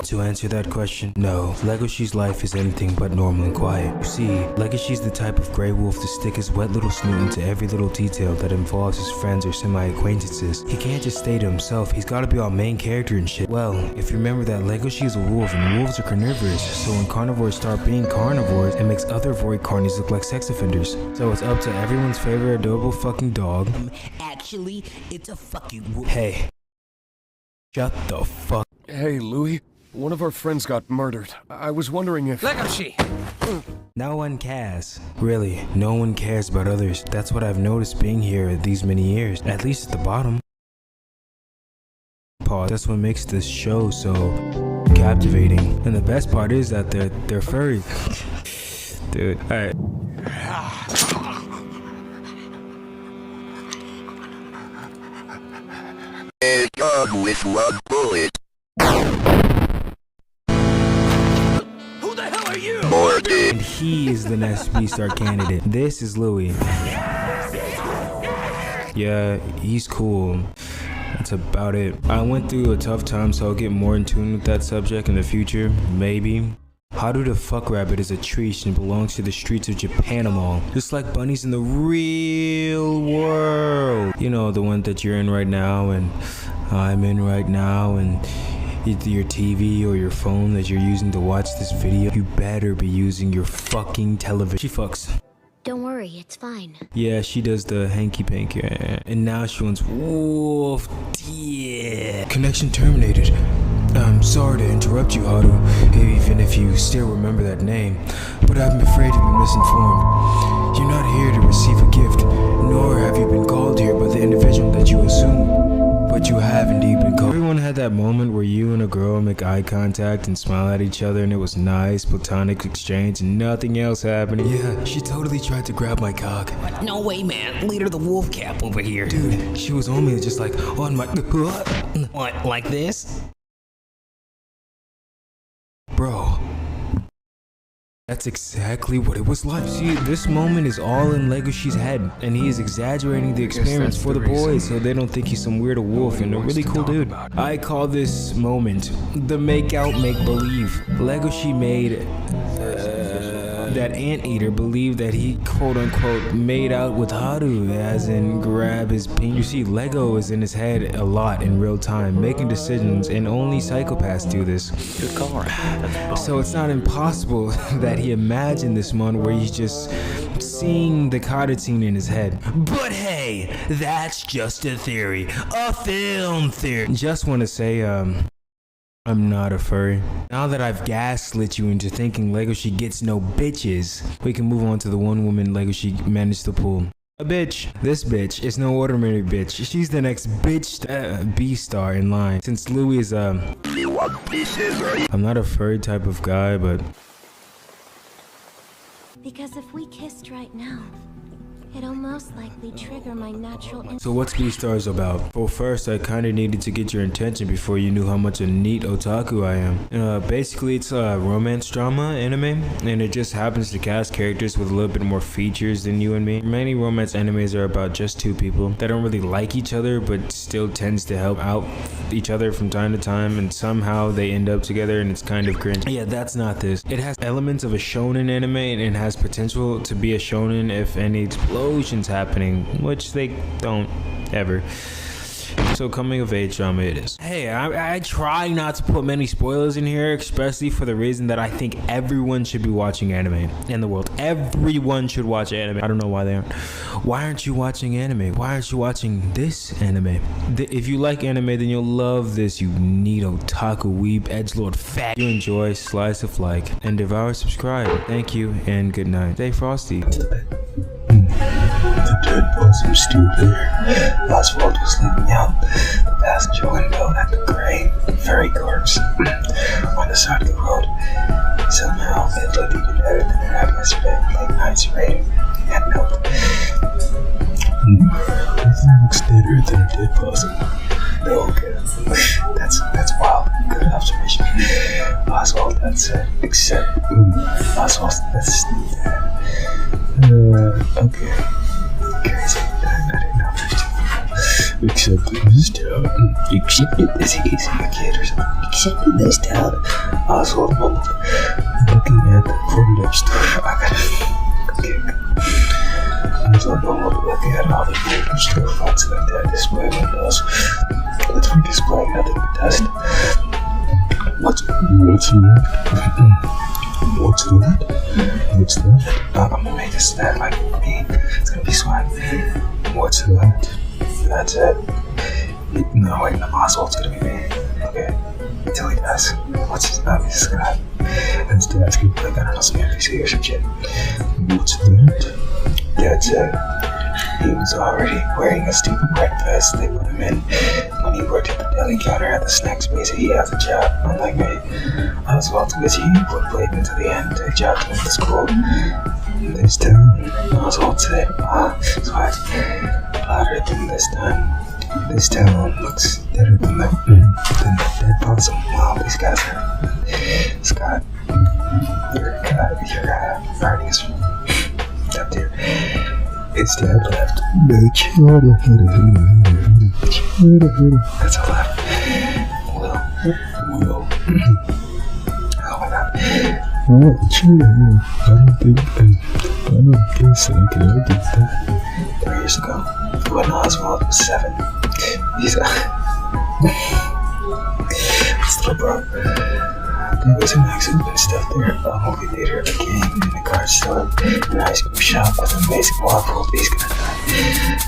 To answer that question, no. Legoshi's life is anything but normal and quiet. You see, Legoshi's the type of gray wolf to stick his wet little snoot into every little detail that involves his friends or semi-acquaintances. He can't just stay to himself, he's gotta be all main character and shit. Well, if you remember that Legoshi is a wolf and wolves are carnivorous, so when carnivores start being carnivores, it makes other void carnies look like sex offenders. So it's up to everyone's favorite adorable fucking dog. Actually, it's a fucking wolf. Hey. Shut the fuck. Hey, Louis. One of our friends got murdered. I was wondering if... Legoshi! No one cares. Really, no one cares about others. That's what I've noticed being here these many years. At least at the bottom. That's what makes this show so captivating. And the best part is that they're furry. Dude, alright. A gun with one bullet. And he is the next B-Star candidate. This is Louis. Yeah, he's cool. That's about it. I went through a tough time, so I'll get more in tune with that subject in the future. Maybe. Haru the fuck rabbit is a treat and belongs to the streets of Japanimall. Just like bunnies in the real world. You know, the one that you're in right now and I'm in right now, and either your TV or your phone that you're using to watch this video. You better be using your fucking television. She fucks. Don't worry, it's fine. Yeah, she does the hanky-panky. And now she wants wolf. Yeah. Connection terminated. I'm sorry to interrupt you, Haru, even if you still remember that name, but I'm afraid you've been misinformed. You're not here to receive a gift, nor have you been called here by the individual that you assume. But you have indeed been called. Everyone had that moment where you and a girl make eye contact and smile at each other and it was nice, platonic exchange and nothing else happening. Yeah, she totally tried to grab my cock. No way, man. Leader of the wolf cap over here. Dude, she was on me just like, on my... What, like this? Bro. That's exactly what it was like. See, this moment is all in Legoshi's head, and he is exaggerating the experience for the boys so they don't think he's some weirdo wolf and a really cool dude. I call this moment the make-out make-believe. Legoshi made that anteater believe that he quote-unquote made out with Haru, as in grab his penis. You see, Lego is in his head a lot in real time, making decisions, and only psychopaths do this. Good call, right? So it's not impossible that he imagined this moment where he's just seeing the cottage scene in his head. But hey, that's just a theory. A film theory. Just want to say, I'm not a furry. Now that I've gaslit you into thinking Legoshi gets no bitches, we can move on to the one woman Legoshi managed to pull. A bitch. This bitch is no ordinary bitch. She's the next bitch B-Star in line. Since Louis is I'm not a furry type of guy, but... Because if we kissed right now, it'll most likely trigger my natural instinct. So what's B-Stars about? Well, first, I kinda needed to get your attention before you knew how much a neat otaku I am. Basically, it's a romance drama anime, and it just happens to cast characters with a little bit more features than you and me. Many romance animes are about just two people that don't really like each other, but still tends to help out each other from time to time, and somehow they end up together, and it's kind of cringe. Yeah, that's not this. It has elements of a shonen anime, and it has potential to be a shonen if any explosions happening, which they don't ever. So coming of age drama it is. Hey, I try not to put many spoilers in here, especially for the reason that I think everyone should be watching anime in the world. Everyone should watch anime. I don't know why they aren't. Why aren't you watching anime? Why aren't you watching this anime? If you like anime, then you'll love this, you neat otaku weeb edgelord fat. If you enjoy, slice of like and devour, subscribe. Thank you and good night. Stay frosty. The dead bosom stew there. Oswald was leaning out the passenger window at the gray furry corpse on the side of the road. Somehow it looked even better than it had yesterday, like night's rain at milk. Nothing looks deader than a dead bosom. No, okay. That's wild. Good observation. Oswald, that's it. Except, Oswald, that's okay. Crazy. I didn't know there's two people. Except in this town. Except in this, is he a kid or something? Except in this town. Oswald mumbled, looking at the boarded up store. I gotta kick. Oswald mumbled, looking at all the boarded up storefronts and the display windows. Let's be displaying nothing but dust. What's that? What's that? What's that? I'm gonna make this that like me. It's gonna be swag. What's that? That's it. No, wait, no, Oswald's gonna be me. Okay. Until he does. What's his name? He's just gonna. Instead, it's gonna be like, I don't know, some NPC or some shit. What's that? That's it. He was already wearing a stupid red vest they put him in when he worked at the deli counter at the snack space. He has a job, unlike me. Oswald's busy, but played into the end. A job to the school. This town, Oswald said, swag, louder than this time. This town looks better than the dead possum. Wow, these guys are... Scott, your writing is up there. It's dad left. That's a left. Will. Oh my god. I don't guess I can argue that. 3 years ago, when Oswald was 7, he's still broke. There was an accident and stuff there. A movie theater, a game, and a car store, an ice cream shop with an amazing waffle. He's gonna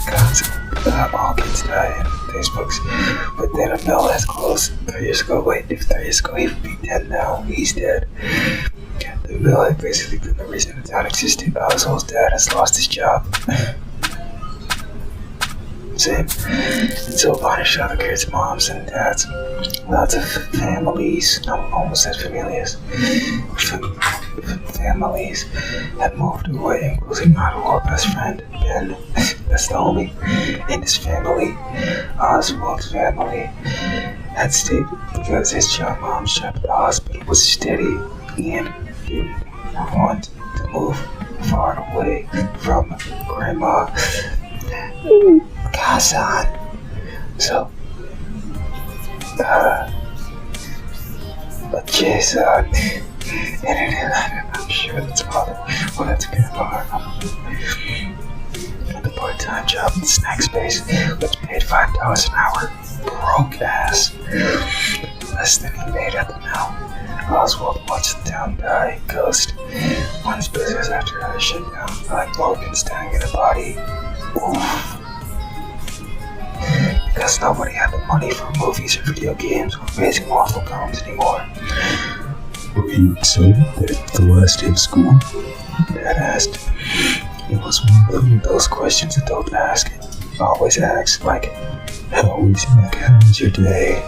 die. All kids die in Facebooks. But then a mill has closed 3 years ago. Wait, if 3 years ago he would be dead now, he's dead. The mill had basically been the reason the town existed. Oswald's dad has lost his job. Same. And so punished other kids' moms and dads. Lots of families, I almost said familias. Families had moved away, including my whole best friend, Ben. That's the homie. And his family, Oswald's family, had stayed because his mom's job at the hospital was steady and didn't want to move far away from Grandma. Kazan. So, but Jason, and I'm sure that's father. Well, that's Grandma. The part-time job in the snack space was paid $5 an hour. Broke ass. Less than he made at the mill. Oswald watched the town die, ghost. One his business after another shut down, like Logan standing in a body. Oof. Because nobody had the money for movies or video games or amazing waffle cones anymore. Were you excited that the last day of school? Dad asked. It was one of those questions adults ask. Always ask, like, how was your day?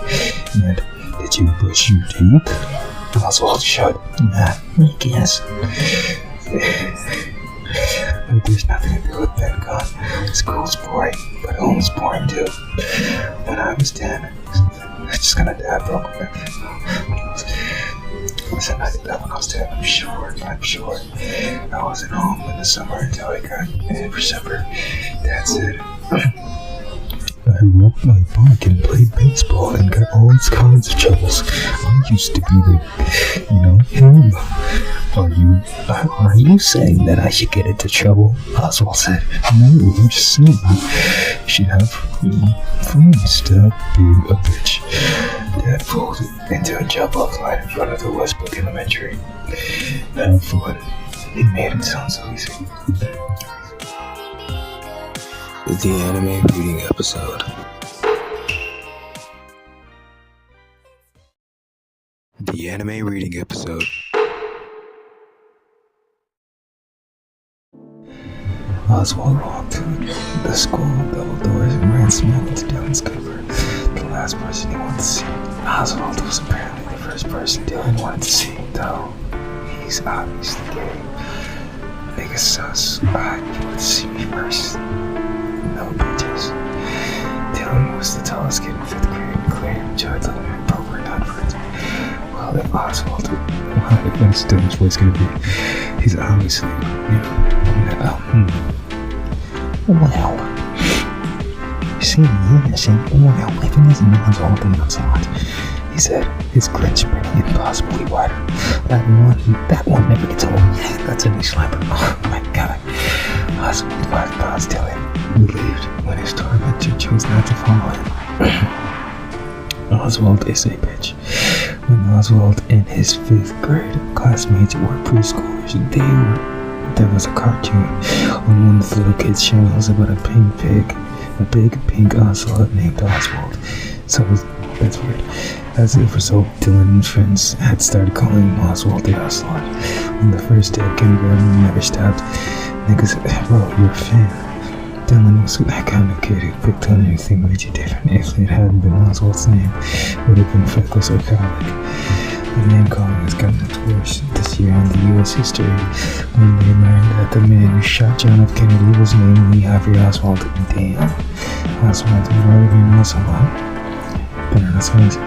And did you brush your teeth? Oswald shut. Nah, I guess. But there's nothing to do with Ben gone. School's boring, but home's boring too. When I was 10, I was just gonna die broke with I said I did that when I was 10, I'm sure. I wasn't home in the summer until I got in for supper. Dad said, I rocked my bike and played baseball and got all kinds of troubles. I used to be him. Are you saying that I should get into trouble? Oswald said. No, I'm just saying you should have fun. Stop being a bitch. Dad pulled into a jump off line in front of the Westbrook Elementary. Have fun. It made it sound so easy. The anime reading episode. The anime reading episode. Oswald walked to the school double doors and ran smack into Dylan's cover. The last person he wanted to see. Oswald was apparently the first person Dylan wanted to see, though he's obviously gay. Nigga sus. You wanted to see me first. No bitches. Dylan was the tallest kid in 5th grade and Claire enjoyed the limit program conference. Well, if Oswald, what's Dylan's voice gonna be? He's obviously, seen him leaving his nose all the outside. He said, his grin spreading impossibly wider. That one never gets old. That's a new slapper. Oh my god. Oswald 5 pounds till him. Relieved when his tormentor chose not to follow him. Oswald is a bitch. When Oswald and his 5th grade classmates were preschoolers, there was a cartoon on one of the little kids' channels about a big pink ocelot named Oswald. So that's weird. As a result, Dylan and friends had started calling him Oswald the Ocelot. On the first day of kindergarten, he never stopped. Niggas, bro, you're a fan. Dylan was that kind of kid who picked on anything major different. If it hadn't been Oswald's name, it would have been feckless or comic. The name calling has gotten much worse this year in the U.S. history when they learned that the man who shot John F. Kennedy was named Lee Harvey Oswald. Damn. Oswald was rather than Ocelot. Better not surprising.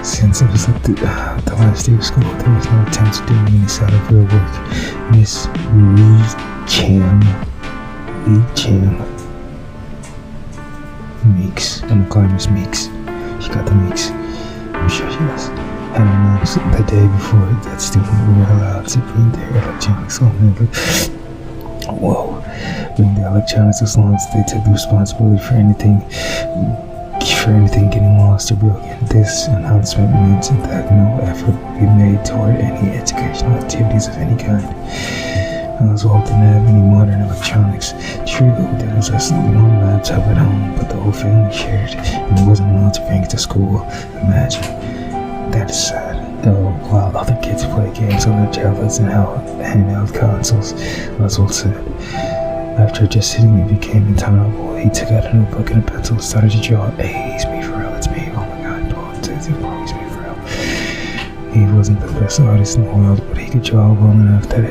Since it was the last day of school, there was no attempt to do any sort of real work. Miss Lee Cham Meeks. I'm gonna call her Miss Meeks. She got the Meeks. I'm sure she does. Had announced the day before that students were allowed to bring their electronics home. Bring their electronics as long as they took the responsibility for anything getting lost or broken. This announcement meant that no effort would be made toward any educational activities of any kind. Oswald didn't have any modern electronics. True, there was just one laptop at home, but the whole family shared, and he wasn't allowed to bring it to school. Imagine. That is sad. Though, while other kids play games on their tablets and handheld consoles, Oswald said. After just sitting, it became intolerable. He took out a notebook and a pencil and started to draw. Hey, it's me for real, it's me. Oh my god, it's me for real. He wasn't the best artist in the world, but he could draw well enough that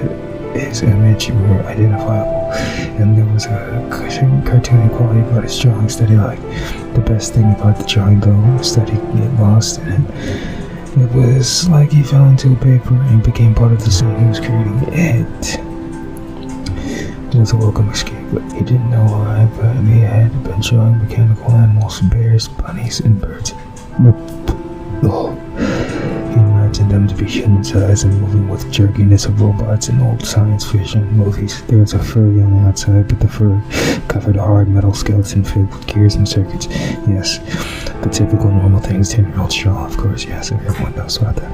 his image were identifiable, and there was a cartoony quality about his drawings that he liked. The best thing about the drawing, though, was that he could get lost in it. It was like he fell into a paper and became part of the scene he was creating. It was a welcome escape, but he didn't know why, but he had been drawing mechanical animals, bears, bunnies, and birds. He imagined them to be human-sized and moving with the jerkiness of robots in old science fiction movies. There was a furry on the outside, but the fur covered a hard metal skeleton filled with gears and circuits. Yes, the typical normal things 10-year-olds draw, of course, yes, everyone knows about that.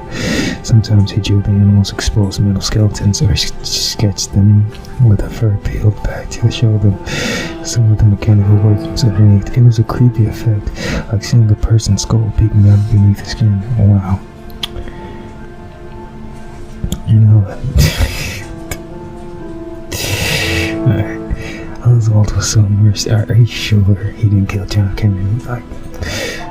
Sometimes he drew the animals exposed metal skeletons or sketched them with a fur peeled back to show them some of the mechanical workings underneath. It was a creepy effect, like seeing a person's skull peeking out beneath the skin. Wow. You know Alright. Oswald was so immersed. Are you sure he didn't kill John Kennedy?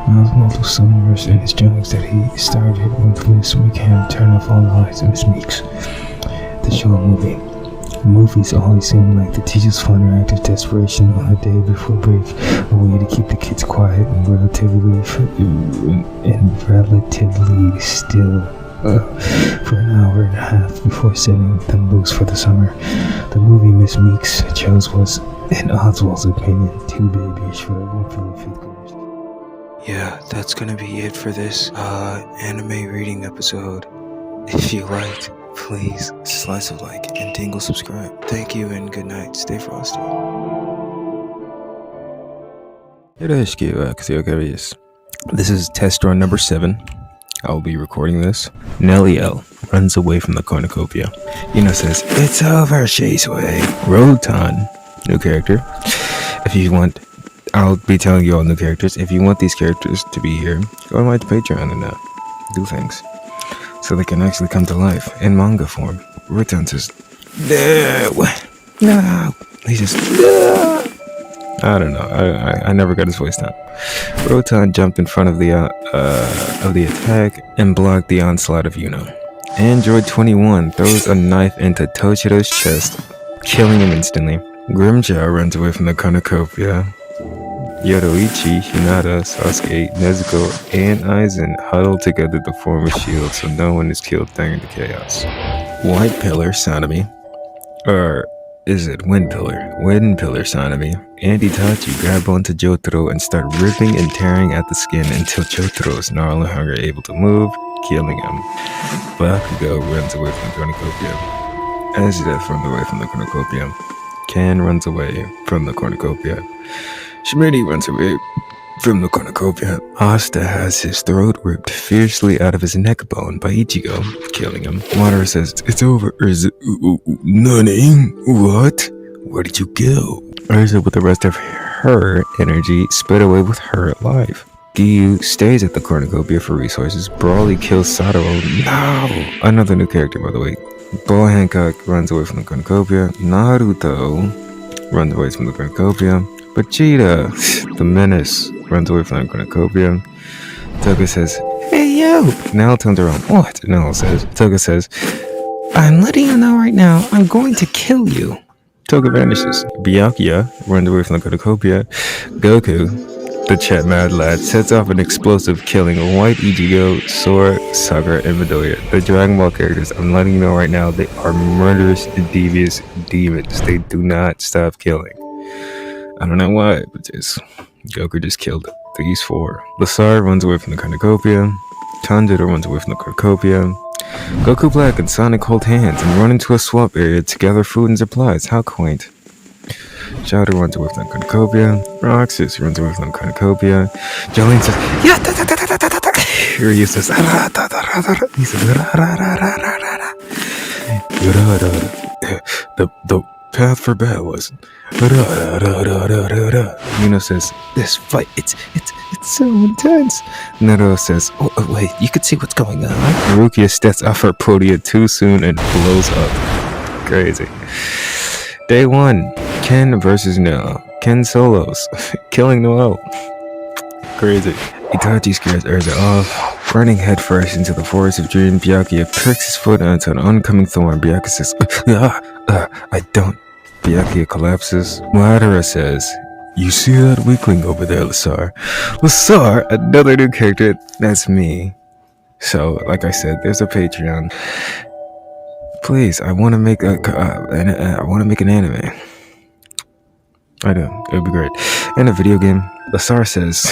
Oswald was so immersed in his drawings that he started with Miss Wickham, Turn Off All the Lights, and Miss Meeks. The show a movie. Movies always seem like the teacher's fun or act of desperation on the day before break, a way to keep the kids quiet and relatively still for an hour and a half before setting them loose for the summer. The movie Miss Meeks chose was, in Oswald's opinion, too babyish for fifth graders. Yeah, that's gonna be it for this anime reading episode. If you liked, please slice a like and tingle subscribe. Thank you and good night. Stay frosty. よろしくお願いします。This is test run number 7. I will be recording this. Nellie L runs away from the cornucopia. Yuna says, "It's over, she's way." Rotan, new character. If you want, I'll be telling you all new characters. If you want these characters to be here, go on my Patreon and do things so they can actually come to life in manga form. Rotan says, "No." He just, I don't know. I never got his voice down. Rotan jumped in front of the attack and blocked the onslaught of Yuno. Android 21 throws a knife into Tochiro's chest, killing him instantly. Grimjaw runs away from the cornucopia. Yoroichi, Hinata, Sasuke, Nezuko, and Aizen huddle together to form a shield so no one is killed during the chaos. White Pillar, Sanami, is it? Wind pillar. Wind pillar, Sanami. And Itachi grab onto Jotaro and start ripping and tearing at the skin until Jotaro is no longer able to move, killing him. Bakugo runs away from the cornucopia. As Death runs away from the cornucopia. Ken runs away from the cornucopia. Schmitty runs away from the cornucopia. Asta has his throat ripped fiercely out of his neck bone by Ichigo, killing him. Madara says, "It's over." Urza, Nani? What? Where did you go? Urza, with the rest of her energy, split away with her alive. Giyu stays at the cornucopia for resources. Brawly kills Sadaru. No! Another new character, by the way. Bo Hancock runs away from the cornucopia. Naruto runs away from the cornucopia. Vegeta, the menace, runs away from the cornucopia. Toga says, "Hey yo!" Nell turns around. What? Nell says. Toga says, "I'm letting you know right now, I'm going to kill you." Toga vanishes. Byakuya runs away from the cornucopia. Goku, the Chet Mad Lad, sets off an explosive, killing White Ichigo, Sora, Sakura, and Midoriya. The Dragon Ball characters, I'm letting you know right now, they are murderous, devious demons. They do not stop killing. I don't know why, but Goku just killed these four. Lasar runs away from the cornucopia. Tanjiro runs away from the cornucopia. Goku Black and Sonic hold hands and run into a swamp area to gather food and supplies. How quaint. Shadow runs away from the cornucopia. Roxas runs away from the cornucopia. Jolene says, "Yeah, da, da, da, da, da, da, da." Ryu says, "Da, da, da, da, da, da." He says, "Da, da, da, da, da, da, da." The path for battle was. Yuno says, "This fight, it's so intense." Naruto says, "Oh, wait, you can see what's going on." Rukia steps off her podium too soon and blows up. Crazy. Day 1, Ken versus Noah. Ken solos, killing Noel. Crazy. Itachi scares Urza off. Running headfirst into the forest of dream, Byakuya pricks his foot onto an oncoming thorn. Byakuya says, I don't. Byakuya collapses. Madara says, "You see that weakling over there, Lasar?" Lasar, another new character. That's me. So, like I said, there's a Patreon. Please, I want to make an anime. I do. It would be great. And a video game. Lasar says,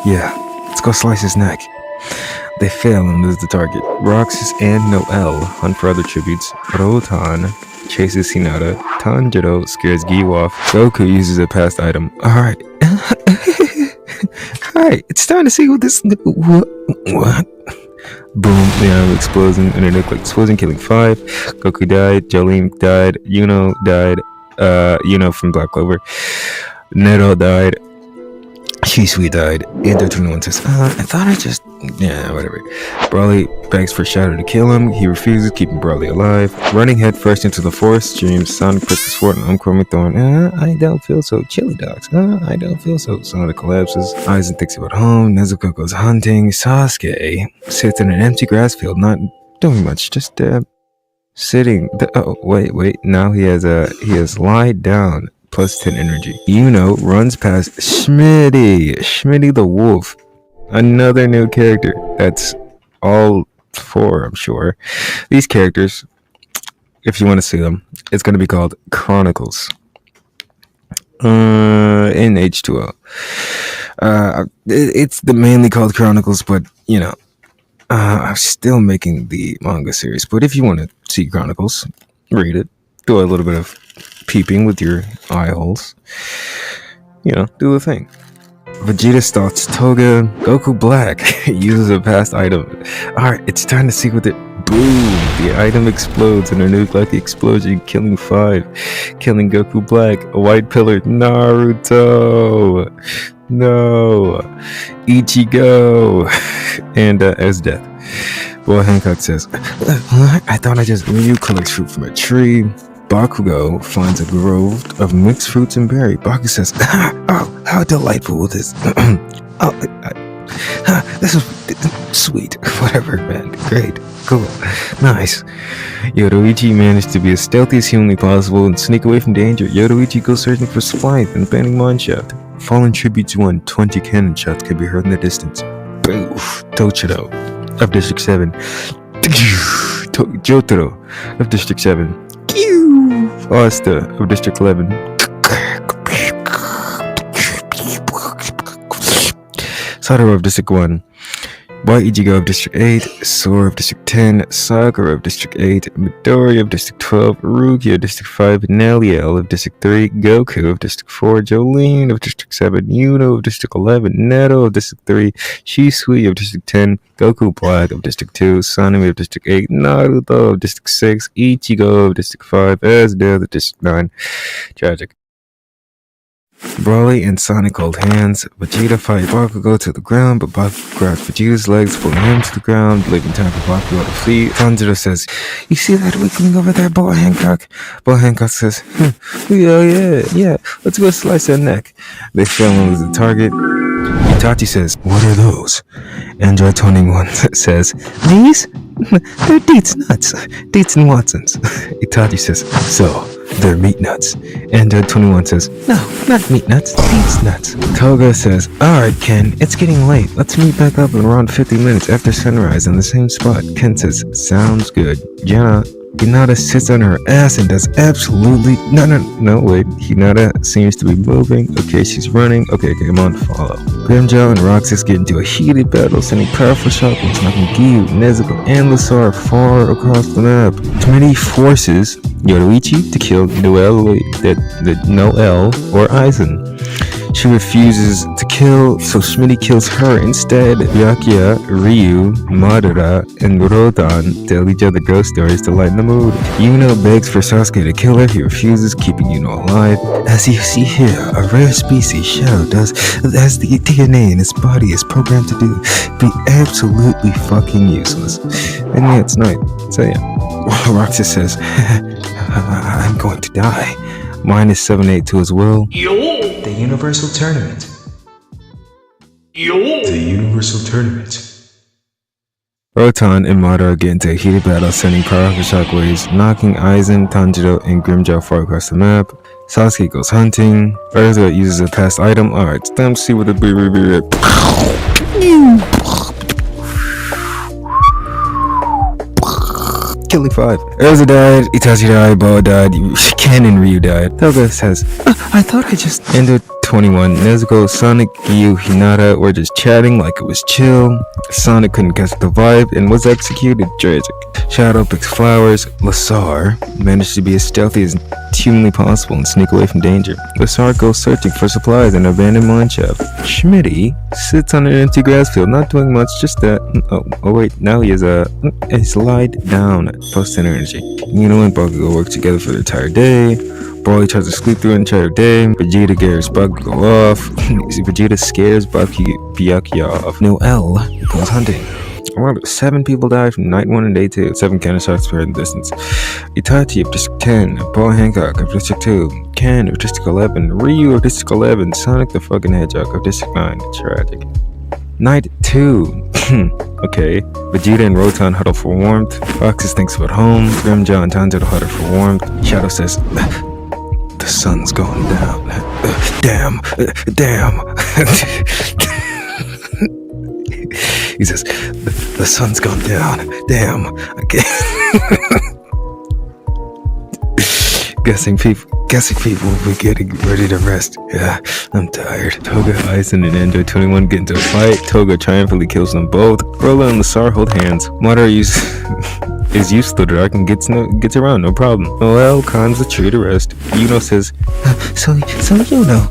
"Yeah, let's go slice his neck." They fail and lose the target. Roxas and Noel hunt for other tributes. Rotan chases Hinata. Tanjiro scares Giyu off. Goku uses a past item. Alright. Hi, it's time to see what this... What? Boom, the arm explodes in a nuclear explosion, killing 5. Goku died. Jolene died. Yuno died. Yuno from Black Clover. Nero died. Shisui died. And Determinant says, I thought I just... Yeah, whatever. Brawly begs for Shadow to kill him. He refuses, keeping Brawly alive. Running headfirst into the forest streams, Sonic presses forward an oncoming thorn. I don't feel so. Chili dogs. I don't feel so. Sonic collapses. Aizen thinks about home. Nezuko goes hunting. Sasuke sits in an empty grass field, not doing much, just sitting. Oh, wait. Now he has lied down. Plus 10 energy. Yuno runs past Schmitty the wolf. Another new character. That's all 4, I'm sure. These characters, if you want to see them, it's going to be called Chronicles. In H2O. It's mainly called Chronicles, but, I'm still making the manga series. But if you want to see Chronicles, read it. Do a little bit of peeping with your eye holes. Do the thing. Vegeta stalks Toga. Goku Black uses a past item. Alright, it's time to see what it... Boom! The item explodes in a nuke-like explosion, killing 5. Killing Goku Black. A white pillar. Naruto! No! Ichigo! And as death. Boy Hancock says, I thought I just Ryu collects fruit from a tree. Bakugo finds a grove of mixed fruits and berry. Baku says, "Oh, how delightful will this... this is sweet. Whatever, man. Great. Cool. Nice." Yoruichi managed to be as stealthy as humanly possible and sneak away from danger. Yoruichi goes searching for supplies and banning mineshaft. Fallen tributes 1, 20 cannon shots can be heard in the distance. Boof. Tochiro of District 7. Jotaro of District 7. Asta of District 11. Sadaru of District 1. White Ichigo of District 8, Sora of District 10, Sakura of District 8, Midori of District 12, Ruki of District 5, Neliel of District 3, Goku of District 4, Jolene of District 7, Yuno of District 11, Neto of District 3, Shisui of District 10, Goku Black of District 2, Sanemi of District 8, Naruto of District 6, Ichigo of District 5, Asda of District 9. Tragic. Broly and Sonic hold hands. Vegeta fight Bakugo to the ground, but Bakugo grabs Vegeta's legs, pulling him to the ground, leaving time for Bakugo to flee. Tanjiro says, "You see that weakling over there, Boa Hancock?" Boa Hancock says, yeah, let's go slice their neck. They fail and lose the target. Itachi says, "What are those?" Android 21 says, "These? They're Deets nuts. Deets and Watsons." Itachi says, "So, they're meat nuts." Android 21 says, "No, not meat nuts, Deets nuts." Toga says, "Alright Ken, it's getting late. Let's meet back up in around 50 minutes after sunrise in the same spot." Ken says, "Sounds good." Hinata sits on her ass and does absolutely no wait. Hinata seems to be moving. Okay, she's running. Okay, come on, follow. Grimmjow and Roxas get into a heated battle, sending powerful shockwaves, knocking Gyu, Nezuko, and Lasar far across the map. Committee forces Yoruichi to kill Noel or Aizen. She refuses to kill, so Schmitty kills her instead. Byakuya, Ryu, Madara, and Rodan tell each other ghost stories to lighten the mood. Yuno begs for Sasuke to kill her. He refuses, keeping Yuno alive. As you see here, a rare species, Shadow, does as the DNA in its body is programmed to do, be absolutely fucking useless. And yeah, it's night. So yeah. Roxas says, "I'm going to die." Mine is 782 as well. The Universal Tournament. The Universal Tournament. Rotan and Madara get into a heated battle, sending powerful shockwaves, knocking Aizen, Tanjiro, and Grimmjow far across the map. Sasuke goes hunting. Urza uses a past item. Alright, it's time to see what the Killing 5. Urza died, Itachi died, Boa died, Ken and Ryu died. Toga says, I thought I just ended 21. Nezuko, Sonic, Gyu, Hinata were just chatting like it was chill. Sonic couldn't catch the vibe and was executed. Tragic. Shadow picks flowers. Lasar managed to be as stealthy as humanly possible and sneak away from danger. Lasar goes searching for supplies in an abandoned mineshaft. Schmitty sits on an empty grass field, not doing much, just that. Oh wait, now he has a slide down post energy. Yuno and Bakugo work together for the entire day. Broly tries to sleep through an entire day. Vegeta scares Bakugo off. Vegeta scares Byakuya off. Noel goes hunting. Around 7 people died from night 1 and day 2. 7 cannon shots per in distance. Itachi of District 10, Paul Hancock of District 2, Ken of District 11, Ryu of District 11, Sonic the fucking Hedgehog of District 9. Tragic. Night 2. Okay. Vegeta and Rotan huddle for warmth. Roxas thinks about home. Grimmjow and Tanjiro huddle for warmth. Shadow says, the sun's going down. Damn. He says, the sun's gone down. Damn. Okay. Guessing people will be getting ready to rest. Yeah, I'm tired. Toga, Aizen, and Android 21 get into a fight. Toga triumphantly kills them both. Rolla and Lasar hold hands. Madara is used to the dark and gets around, no problem. Noel climbs the tree to rest. Yuno says, So Yuno,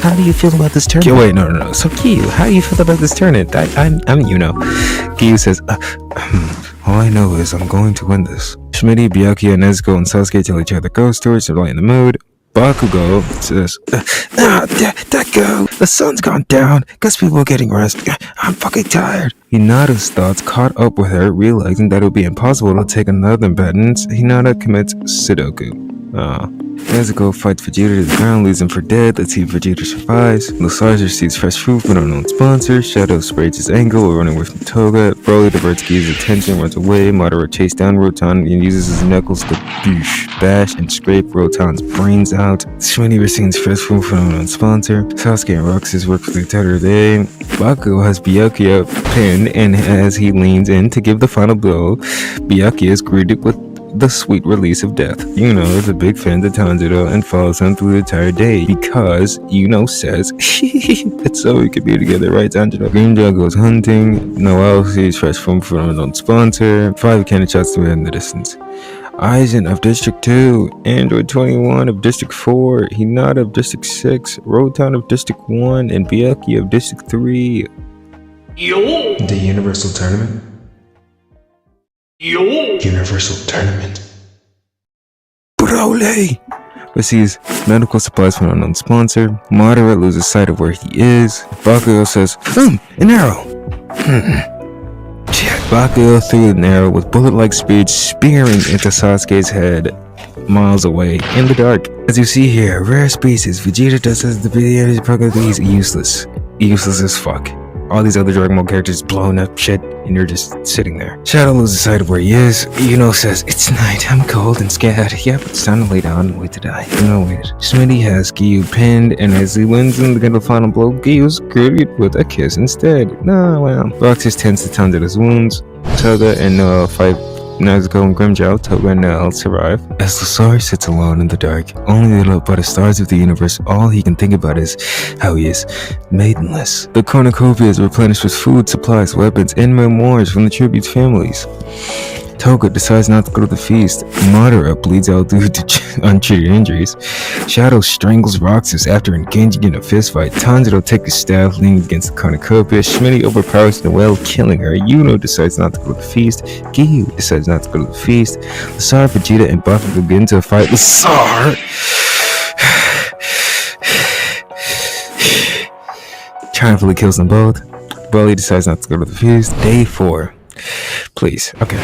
how do you feel about this tournament? Wait, no. So Gyu, how do you feel about this tournament? I'm Yuno. Gyu says, all I know is I'm going to win this. Schmitty, Byakuya, Nezuko, and Sasuke tell each other ghost stories to lighten the mood. Bakugo says, Deku, the sun's gone down. Guess people are getting rest. I'm fucking tired. Hinata's thoughts caught up with her, realizing that it would be impossible to take another badminton. Hinata commits Sudoku. Nezuko fights Vegeta to the ground, leaves him for dead. Let's see if Vegeta survives. Lasar receives fresh food from an unknown sponsor. Shadow sprays his ankle while running away from Toga. Broly diverts Gyu's attention, runs away. Madara chases down Rotan and uses his knuckles to bash and scrape Rotan's brains out. Schmitty receives fresh food from an unknown sponsor. Sasuke and Roxas work for the entire day. Bakugo has Byakuya pinned, and as he leans in to give the final blow, Byakuya is greeted with the sweet release of death. Yuno is a big fan of Tanjiro and follows him through the entire day because Yuno says it's so we could be together, right, Tanjiro? Grimjaw goes hunting. Noel sees fresh from an unknown sponsor. 5 cannon shots to in the distance. Aizen of District 2, Android 21 of District 4, Hinata of District 6, Rotan of District 1, and Byakuya of District 3. The Universal Tournament? Universal Tournament. Broly! Receives medical supplies from an unknown sponsor. Madara loses sight of where he is. Bakugo says, an arrow! Bakugo threw an arrow with bullet-like speed spearing into Sasuke's head miles away in the dark. As you see here, rare species. Vegeta just has the video program. He's useless. Useless as fuck. All these other Dragon Ball characters blowing up shit, and you're just sitting there. Shadow loses sight of where he is. Yuno says, it's night, I'm cold and scared. Yep, it's time to lay down and wait to die. Yuno waited. Smitty has Giyu pinned, and as he wins in the final blow, Giyu's greeted with a kiss instead. Nah, well. Roxas tends to Tanjiro's wounds. Toga and Noel fight Nezuko and Grimjaw. Toga and Noel survive. As Lasar sits alone in the dark, only lit up by the stars of the universe, all he can think about is how he is maidenless. The cornucopia is replenished with food, supplies, weapons, and memoirs from the tribute's families. Toga decides not to go to the feast. Madara bleeds out due to untreated injuries. Shadow strangles Roxas after engaging in a fistfight. Tanjiro takes his staff, leaning against the cornucopia. Schmitty overpowers Noelle, killing her. Yuno decides not to go to the feast. Giyu decides not to go to the feast. Lasar, Vegeta, and Bakugo get into a fight. Lasar! Triumphantly kills them both. Broly decides not to go to the feast. Day 4. Please, okay.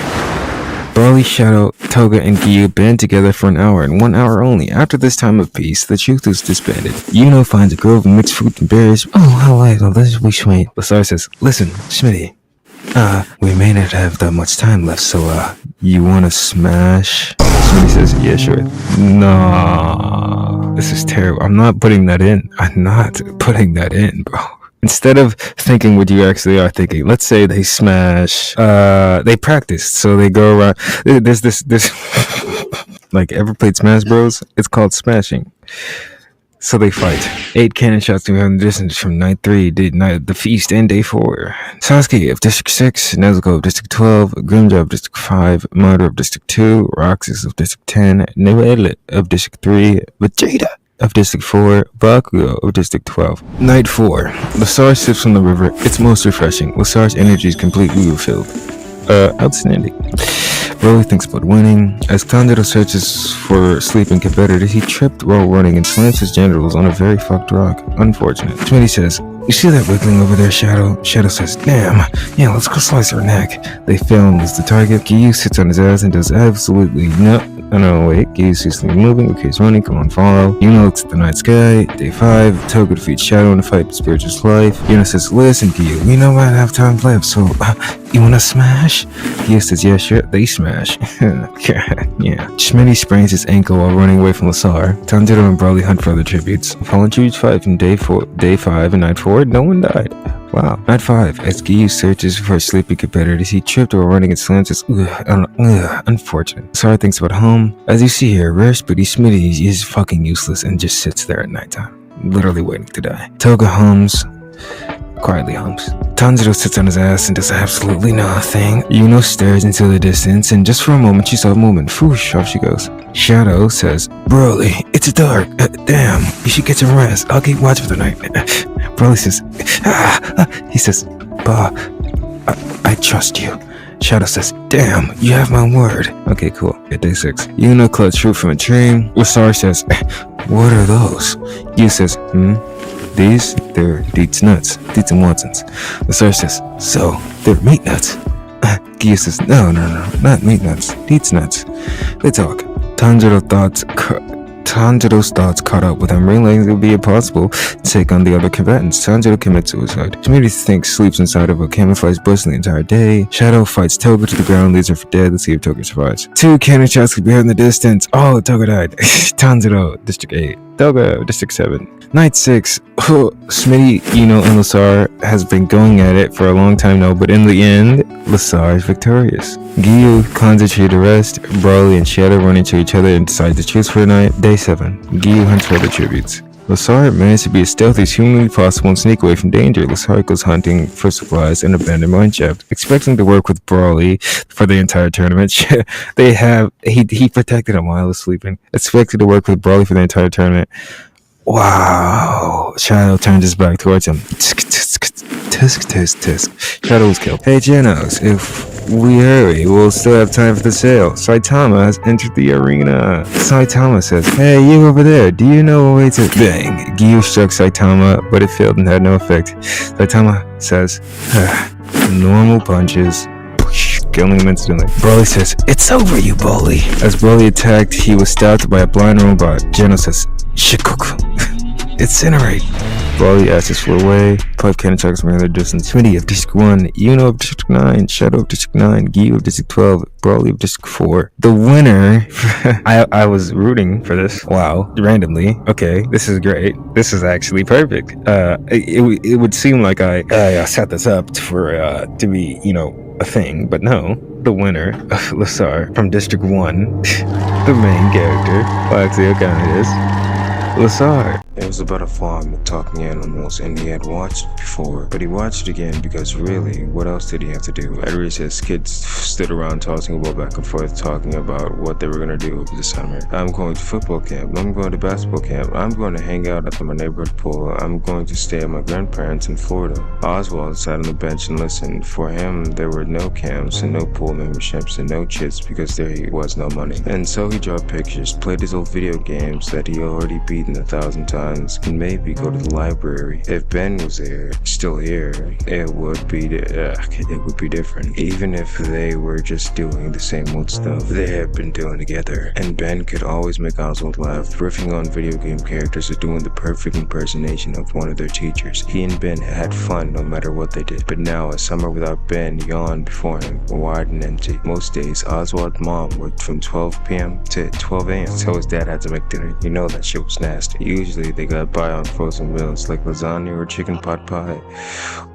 Broly, Shadow, Toga, and Giyu band together for an hour, and 1 hour only. After this time of peace, the truth is disbanded. Yuno finds a grove of mixed fruit and berries. Oh, how light, oh, this we sweet. Lasar says, listen, Schmitty, we may not have that much time left, so, you wanna smash? Schmitty says, yeah, sure. Nah, this is terrible. I'm not putting that in. I'm not putting that in, bro. Instead of thinking what you actually are thinking, let's say they smash, they practiced, so they go around, there's this, like, ever played Smash Bros? It's called smashing. So they fight. 8 cannon shots to him distance from night 3, the feast, and day 4. Sasuke of District 6, Nezuko of District 12, Grimjaw of District 5, Madara of District 2, Roxas of District 10, Noelle of District 3, Vegeta of District 4, Bakugo of District 12. Night 4. Lasar sips from the river. It's most refreshing. Lasar's energy is completely refilled. Outstanding. Broly thinks about winning. As Tanjiro searches for sleeping competitors, he tripped while running and slams his genitals on a very fucked rock. Unfortunate. Smitty says, you see that wiggling over there, Shadow? Shadow says, damn. Yeah, let's go slice her neck. They fail and lose the target. Giyu sits on his ass and does absolutely no, wait. Giyu sees things moving. Okay, he's running. Come on, follow. Yuno looks at the night sky. Day 5. Toga defeats Shadow in a fight with Spiritual's life. Yuno says, listen, Giyu, we know I have time left, so, you wanna smash? Giyu says, yeah, sure. They smash. Yeah. Schmitty sprains his ankle while running away from Lasar. Tanjiro and Broly hunt for other tributes. Fallen tributes fight from day 5 and night 4. No one died. Wow. Night 5. As Giyu searches for sleeping competitors, he tripped while running and slams his unfortunate. Lasar thinks about home. As you see here, rare Speedy Smitty is fucking useless and just sits there at nighttime, literally waiting to die. Toga quietly hums. Tanjiro sits on his ass and does absolutely nothing. Yuno stares into the distance, and just for a moment she saw a movement. Whoosh, off she goes. Shadow says, Broly, it's dark. Damn, you should get some rest. I'll keep watch for the night. Broly says, he says, Bah, I trust you. Shadow says, damn, you have my word. Okay, cool. At day 6. Yuno clutches fruit from a tree. Lasar says, what are those? Yu says, These, they're Deets nuts. Deets and Watsons. Lasar says, so, they're meat nuts. Giyu says, no, not meat nuts. Deets nuts. They talk. Tanjiro's thoughts caught up with him, realizing it would be impossible to take on the other combatants. Tanjiro commits suicide. Schmitty thinks sleeps inside of a camouflage bush the entire day. Shadow fights Toga to the ground, leaves her for dead. Let's see if Toga survives. 2 cannon shots could be heard in the distance. Oh, Toga died. Tanjiro, District 8. Toga, District 7. Night 6. Smitty, and Lasar has been going at it for a long time now, but in the end, Lasar is victorious. Gyu concentrates to rest. Broly and Shadow run into each other and decide to choose for the night. Day 7. Gyu hunts for the tributes. Lasar managed to be as stealthy as humanly possible and sneak away from danger. Lasar goes hunting for supplies and abandoned mine shaft, expecting to work with Broly for the entire tournament. He protected him while he was sleeping. Expected to work with Broly for the entire tournament. Wow. Shadow turned his back towards him. Shadow was killed. Hey Genos, if we hurry, we'll still have time for the sale. Saitama has entered the arena. Saitama says, hey, you over there, do you know a way to... Bang! Gyu struck Saitama, but it failed and had no effect. Saitama says, normal punches. Killing him instantly. Broly says, it's over, you bully. As Broly attacked, he was stabbed by a blind robot. Genos says, Shikoku. Incinerate. Broly asks for a way. 5 cannon chucks from another distance. Smitty of District 1, Yuno of District 9, Shadow of District 9, Gyu of District 12, Broly of District 4. The winner, I was rooting for this. Wow. Randomly. Okay, this is great. This is actually perfect. It would seem like I set this up to be, a thing, but no. The winner of Lasar from District 1, the main character, well, actually, it kind of is, Lasar. It was about a farm with talking animals, and he had watched before, but he watched again because really, what else did he have to do? At recess, kids stood around tossing a ball back and forth, talking about what they were going to do over the summer. I'm going to football camp, I'm going to basketball camp, I'm going to hang out at my neighborhood pool, I'm going to stay at my grandparents in Florida. Oswald sat on the bench and listened. For him, there were no camps and no pool memberships and no chits because there was no money. And so he drew pictures, played his old video games that he already beaten 1,000 times, and maybe go to the library. If Ben was still here, it would be different. Even if they were just doing the same old stuff they had been doing together. And Ben could always make Oswald laugh, riffing on video game characters or doing the perfect impersonation of one of their teachers. He and Ben had fun no matter what they did. But now a summer without Ben yawned before him, wide and empty. Most days, Oswald's mom worked from 12 p.m. to 12 a.m. So his dad had to make dinner. That shit was nasty. Usually they got by on frozen meals like lasagna or chicken pot pie.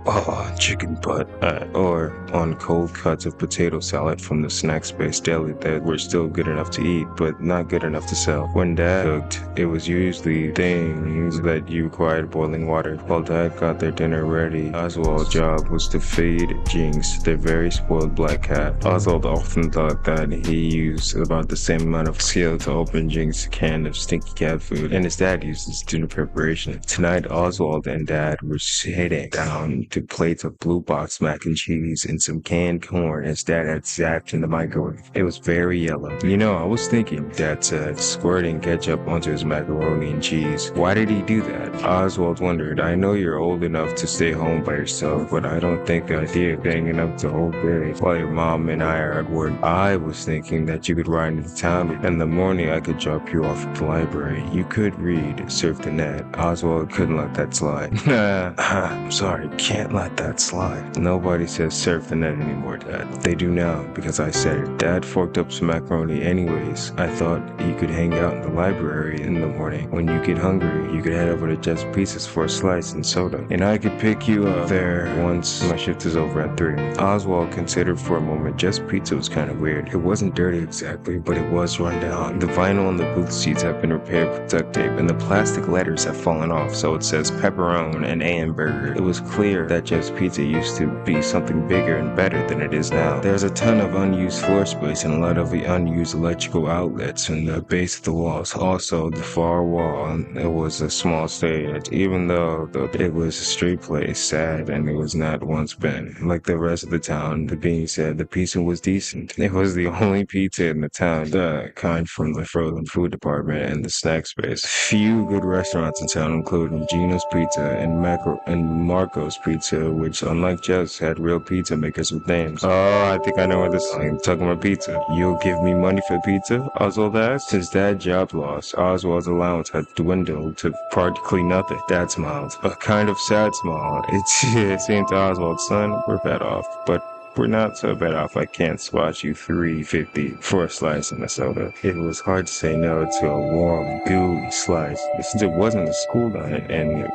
Oh, chicken pot. Or on cold cuts of potato salad from the snack space deli that were still good enough to eat, but not good enough to sell. When Dad cooked, it was usually things that you required boiling water. While Dad got their dinner ready, Oswald's job was to feed Jinx, their very spoiled black cat. Oswald often thought that he used about the same amount of skill to open Jinx's can of stinky cat food, and his dad used his dinner preparation. Tonight, Oswald and Dad were sitting down to plates of blue box mac and cheese and some canned corn his dad had zapped in the microwave. It was very yellow. I was thinking, Dad said, squirting ketchup onto his macaroni and cheese. Why did he do that? Oswald wondered. I know you're old enough to stay home by yourself, but I don't think the idea of hanging up the whole day while your mom and I are at work. I was thinking that you could ride into town, and in the morning I could drop you off at the library. You could read, surf the net. Oswald couldn't let that slide. I'm sorry, can't let that slide. Nobody says surf the net anymore, Dad. They do now, because I said it. Dad forked up some macaroni anyways. I thought you could hang out in the library in the morning. When you get hungry, you could head over to Jeff's Pizzas for a slice and soda. And I could pick you up there once my shift is over at 3. Oswald considered for a moment. Jeff's Pizza was kind of weird. It wasn't dirty exactly, but it was run down. The vinyl on the booth seats have been repaired with duct tape, and the plastic letters have fallen off, so it says pepperoni and AM burger. It was clear that Jeff's Pizza used to be something bigger and better than it is now. There's a ton of unused floor space and a lot of the unused electrical outlets in the base of the walls. Also, the far wall, it was a small stage, even though it was a street place, sad, and it was not once been. Like the rest of the town, the being said, the pizza was decent. It was the only pizza in the town, the kind from the frozen food department and the snack space. Few good restaurants in town, including Gino's Pizza and Marco's Pizza, which, unlike Jeff's, had real pizza makers with names. Oh, I think I know where this is. I'm talking about pizza. You'll give me money for pizza? Oswald asked. Since Dad's job loss, Oswald's allowance had dwindled to practically nothing. Dad smiled. A kind of sad smile. It seemed to Oswald, son, we're bad off, but We're not so bad off. I can't swat you $3.50 for a slice and a soda. It was hard to say no to a warm, gooey slice. Since it wasn't a school night, and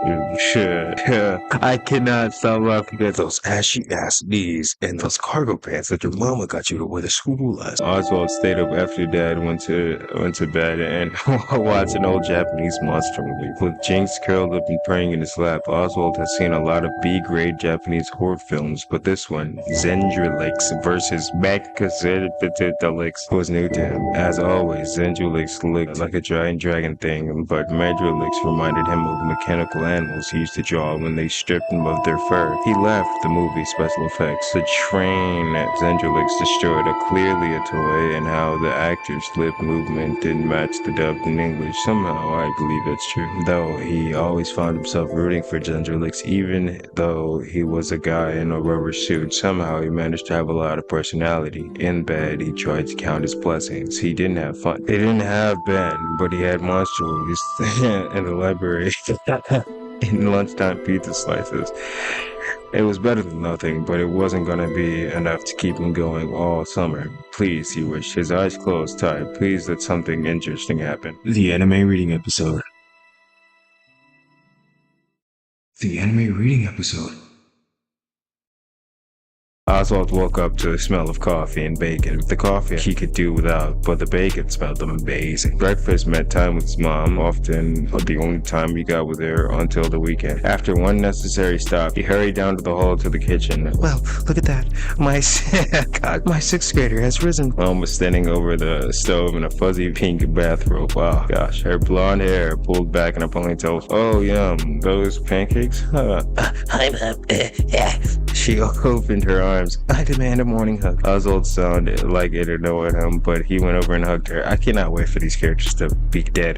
I cannot stop laughing at those ashy ass knees and those cargo pants that your mama got you to wear to school last. Oswald stayed up after Dad went to bed and watched an old Japanese monster movie. With Jinx curled up and praying in his lap, Oswald has seen a lot of B-grade Japanese horror films, but this one, Zendrelix versus Mechazedalix, was new to him. As always, Zendrelix looked like a giant dragon thing, but Medrelix reminded him of mechanical animals he used to draw when they stripped him of their fur. He left the movie special effects. The train Zendrelix destroyed are clearly a toy, and how the actor's lip movement didn't match the dubbed in English. Somehow, I believe that's true. Though he always found himself rooting for Zendrelix, even though he was a guy in a rubber suit. Somehow, he managed to have a lot of personality. In bed, he tried to count his blessings. He didn't have fun. He didn't have Ben, but he had monster movies in the library. In lunchtime pizza slices. It was better than nothing, but it wasn't gonna be enough to keep him going all summer. Please, he wished, his eyes closed tight. Please let something interesting happen. The anime reading episode. The anime reading episode. Oswald woke up to the smell of coffee and bacon. The coffee he could do without, but the bacon smelled amazing. Breakfast meant time with his mom, often the only time he got with her until the weekend. After one necessary stop, he hurried down to the hall to the kitchen. Well, look at that. My sixth grader has risen. Mom was standing over the stove in a fuzzy pink bathrobe. Wow, gosh. Her blonde hair pulled back in a ponytail. Oh, yum. Those pancakes? Huh. Hi, Mom. She opened her arms. I demand a morning hug. Oswald sounded like it annoyed him, but he went over and hugged her. I cannot wait for these characters to be dead.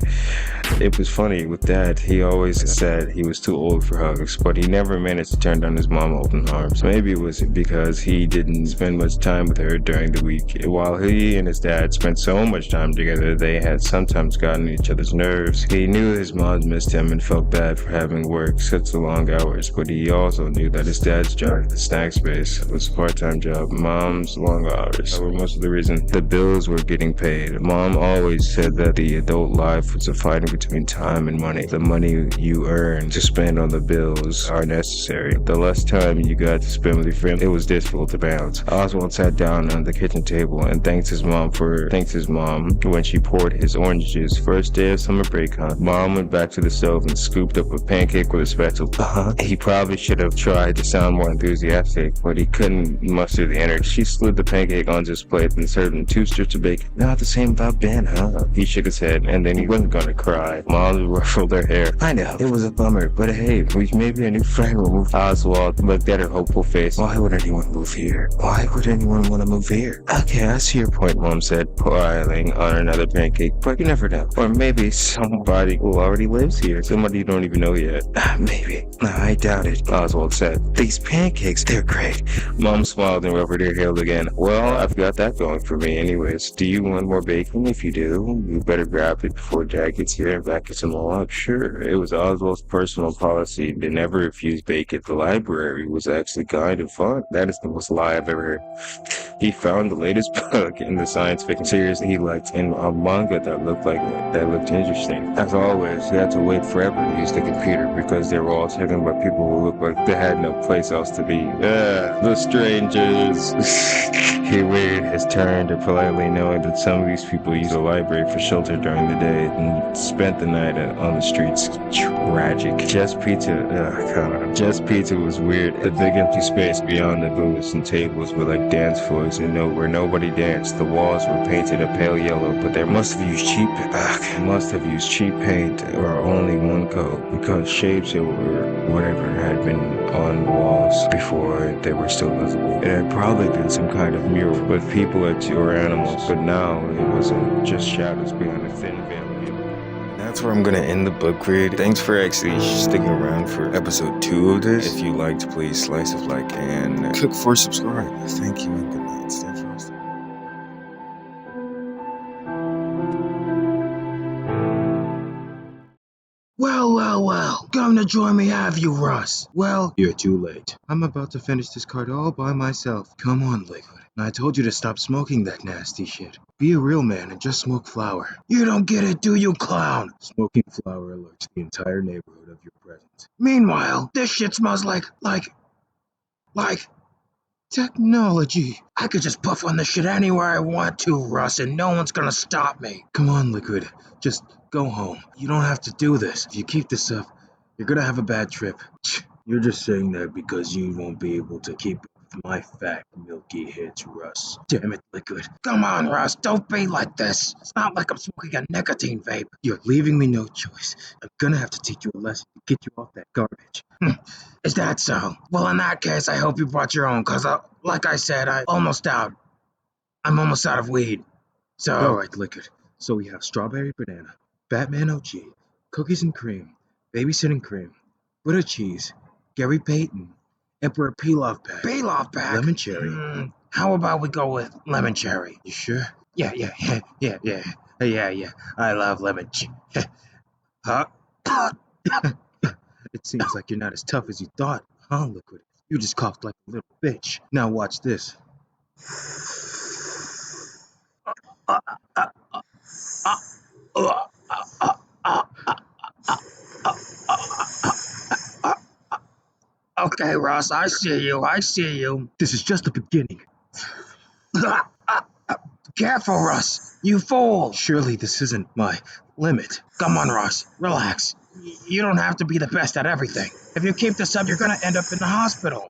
It was funny, with Dad, he always said he was too old for hugs, but he never managed to turn down his mom open arms. Maybe it was because he didn't spend much time with her during the week. While he and his dad spent so much time together, they had sometimes gotten on each other's nerves. He knew his mom missed him and felt bad for having worked such long hours, but he also knew that his dad's job, the snack space, was a part-time job. Mom's long hours were most of the reason the bills were getting paid. Mom always said that the adult life was a fighting between time and money. The money you earn to spend on the bills are necessary. The less time you got to spend with your family, it was difficult to balance. Oswald sat down on the kitchen table and thanked his mom when she poured his orange juice. First day of summer break, huh? Mom went back to the stove and scooped up a pancake with a spatula. He probably should have tried to sound more enthusiastic, but he couldn't muster the energy. She slid the pancake onto his plate and served him 2 strips of bacon. Not the same about Ben, huh? He shook his head, and then he wasn't gonna cry. Mom ruffled her hair. I know, it was a bummer, but hey, maybe a new friend will move. Oswald looked at her hopeful face. Why would anyone move here? Why would anyone want to move here? Okay, I see your point, Mom said, piling on another pancake, but you never know. Or maybe somebody who already lives here. Somebody you don't even know yet. Maybe. I doubt it, Oswald said. These pancakes, they're great. Mom smiled and rubbed her heel again. Well, I've got that going for me anyways. Do you want more bacon? If you do, you better grab it before Dad gets here and back us some more up. Sure, it was Oswald's personal policy to never refuse bacon. The library was actually kind of fun. That is the most lie I've ever heard. He found the latest book in the science fiction series he liked in a manga that looked interesting. As always, he had to wait forever to use the computer because they were all taken by people who looked like they had no place else to be. The strangers. He waited his turn to politely knowing that some of these people use the library for shelter during the day and spent the night on the streets. Tragic. Just Pizza was weird. The big empty space beyond the booths and tables were like dance floors where nobody danced. The walls were painted a pale yellow, but they must have used cheap paint or only one coat because shapes or whatever had been on the walls before they were still visible. It had probably been some kind of mural with people or animals, but now it wasn't just shadows behind a thin veil. That's where I'm gonna end the book read. Thanks for actually sticking around for episode 2 of this. If you liked, please slice of like and click for subscribe. Thank you and good night. Stay frosty. Well. Come to join me, have you, Russ? Well, you're too late. I'm about to finish this card all by myself. Come on, Liquid. I told you to stop smoking that nasty shit. Be a real man and just smoke flower. You don't get it, do you, clown? Smoking flower alerts the entire neighborhood of your presence. Meanwhile, this shit smells like technology. I could just puff on this shit anywhere I want to, Russ, and no one's gonna stop me. Come on, Liquid. Just go home. You don't have to do this. If you keep this up, you're gonna have a bad trip. You're just saying that because you won't be able to keep up with my fat, milky hits, Russ. Damn it, Liquid. Come on, Russ, don't be like this. It's not like I'm smoking a nicotine vape. You're leaving me no choice. I'm gonna have to teach you a lesson to get you off that garbage. Is that so? Well, in that case, I hope you brought your own, cause like I said, I'm almost out of weed. So. Alright, Liquid. So we have strawberry banana, Batman OG, cookies and cream, babysitting cream, butter cheese, Gary Payton, Emperor Pilaf pack. Pilaf pack? Lemon cherry. How about we go with lemon cherry? You sure? Yeah. I love lemon cherry. Huh? It seems like you're not as tough as you thought, huh, Liquid? You just coughed like a little bitch. Now watch this. Okay, Ross, I see you. This is just the beginning. Careful, Russ. You fool. Surely this isn't my limit. Come on, Russ. Relax. You don't have to be the best at everything. If you keep this up, you're gonna end up in the hospital.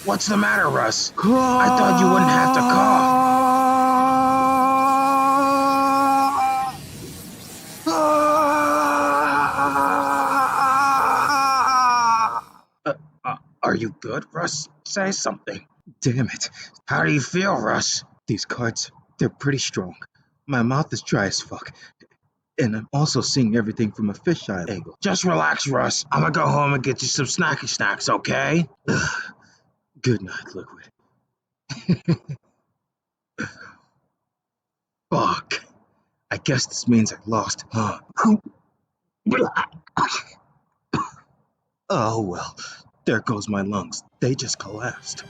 What's the matter, Russ? I thought you wouldn't have to cough. Are you good, Russ? Say something. Damn it. How do you feel, Russ? These cards, they're pretty strong. My mouth is dry as fuck. And I'm also seeing everything from a fisheye angle. Just relax, Russ. I'm gonna go home and get you some snacky snacks, okay? Good night, Liquid. Fuck. I guess this means I lost, huh? Oh well. There goes my lungs. They just collapsed.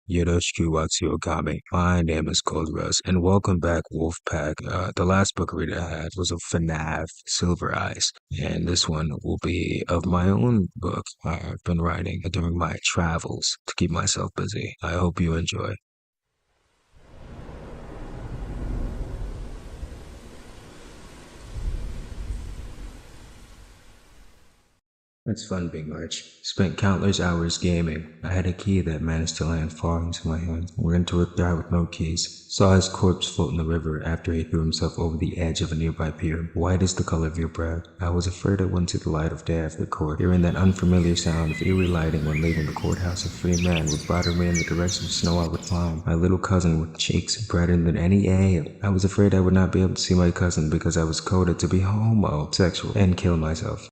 Yoroshiku Watsu Okame. My name is ColdRuss, and welcome back, Wolfpack. The last book read I had was of FNAF Silver Eyes, and this one will be of my own book I've been writing during my travels to keep myself busy. I hope you enjoy. It's fun being Arch. Spent countless hours gaming. I had a key that managed to land far into my hand. Went into a guy with no keys. Saw his corpse float in the river after he threw himself over the edge of a nearby pier. White is the color of your breath. I was afraid I went to the light of day after court, hearing that unfamiliar sound of eerie lighting when leaving the courthouse. A free man would bother me in the direction of snow I would climb. My little cousin with cheeks brighter than any ale. I was afraid I would not be able to see my cousin because I was coded to be homosexual and kill myself.